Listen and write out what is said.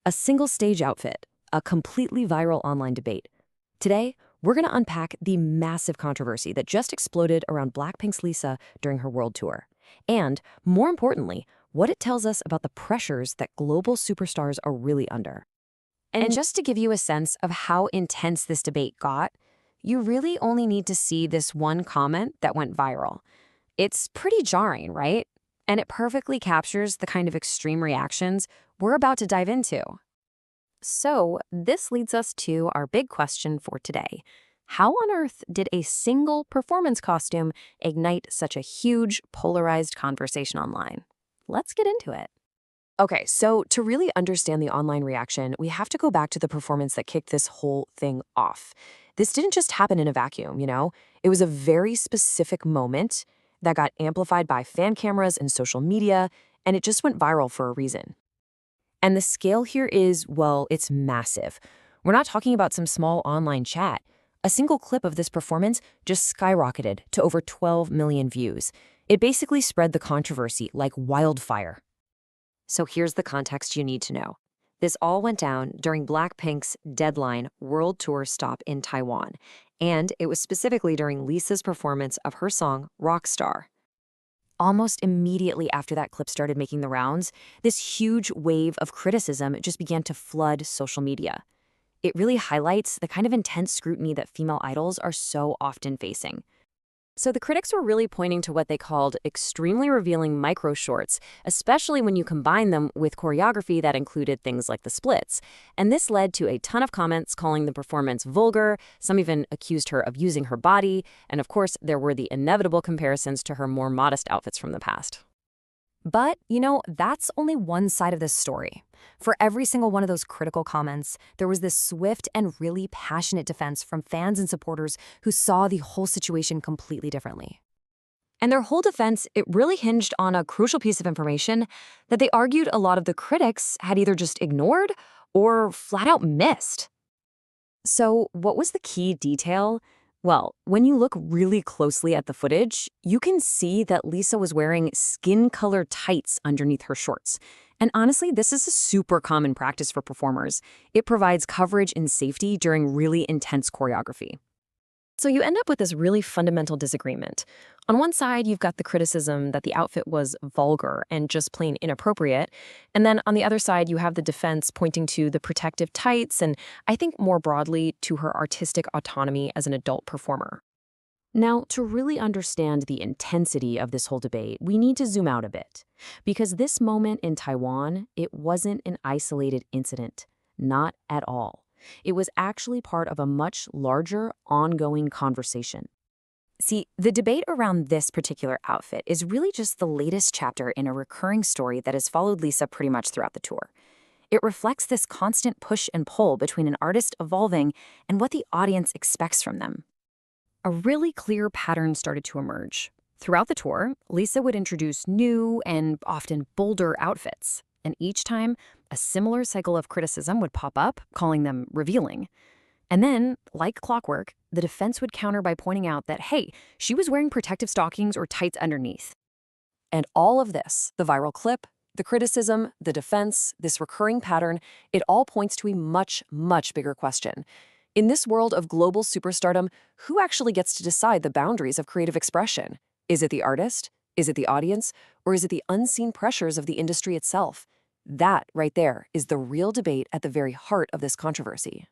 A single stage outfit, a completely viral online debate. Today, we're going to unpack the massive controversy that just exploded around BLACKPINK's Lisa during her world tour. And, more importantly, what it tells us about the pressures that global superstars are really under. And just to give you a sense of how intense this debate got, you really only need to see this one comment that went viral. It's pretty jarring, right? And it perfectly captures the kind of extreme reactions we're about to dive into. So, this leads us to our big question for today. How on earth did a single performance costume ignite such a huge, polarized conversation online? Let's get into it. Okay, so to really understand the online reaction, we have to go back to the performance that kicked this whole thing off. This didn't just happen in a vacuum, you know? It was a very specific moment that got amplified by fan cameras and social media, and it just went viral for a reason. And the scale here is, well, it's massive. We're not talking about some small online chat. A single clip of this performance just skyrocketed to over 12 million views. It basically spread the controversy like wildfire. So here's the context you need to know. This all went down during BLACKPINK's Deadline World Tour stop in Taiwan, and it was specifically during Lisa's performance of her song Rockstar. Almost immediately after that clip started making the rounds, this huge wave of criticism just began to flood social media. It really highlights the kind of intense scrutiny that female idols are so often facing. So the critics were really pointing to what they called extremely revealing micro shorts, especially when you combine them with choreography that included things like the splits. And this led to a ton of comments calling the performance vulgar. Some even accused her of using her body. And of course, there were the inevitable comparisons to her more modest outfits from the past. But, that's only one side of this story. For every single one of those critical comments, there was this swift and really passionate defense from fans and supporters who saw the whole situation completely differently. And their whole defense, it really hinged on a crucial piece of information that they argued a lot of the critics had either just ignored or flat out missed. So, what was the key detail? Well, when you look really closely at the footage, you can see that Lisa was wearing skin-color tights underneath her shorts. And honestly, this is a super common practice for performers. It provides coverage and safety during really intense choreography. So you end up with this really fundamental disagreement. On one side, you've got the criticism that the outfit was vulgar and just plain inappropriate. And then on the other side, you have the defense pointing to the protective tights and, I think more broadly, to her artistic autonomy as an adult performer. Now, to really understand the intensity of this whole debate, we need to zoom out a bit. Because this moment in Taiwan, it wasn't an isolated incident. Not at all. It was actually part of a much larger, ongoing conversation. See, the debate around this particular outfit is really just the latest chapter in a recurring story that has followed Lisa pretty much throughout the tour. It reflects this constant push and pull between an artist evolving and what the audience expects from them. A really clear pattern started to emerge. Throughout the tour, Lisa would introduce new and often bolder outfits. And each time, a similar cycle of criticism would pop up, calling them revealing. And then, like clockwork, the defense would counter by pointing out that, hey, she was wearing protective stockings or tights underneath. And all of this, the viral clip, the criticism, the defense, this recurring pattern, it all points to a much, much bigger question. In this world of global superstardom, who actually gets to decide the boundaries of creative expression? Is it the artist? Is it the audience? Or is it the unseen pressures of the industry itself? That, right there, is the real debate at the very heart of this controversy.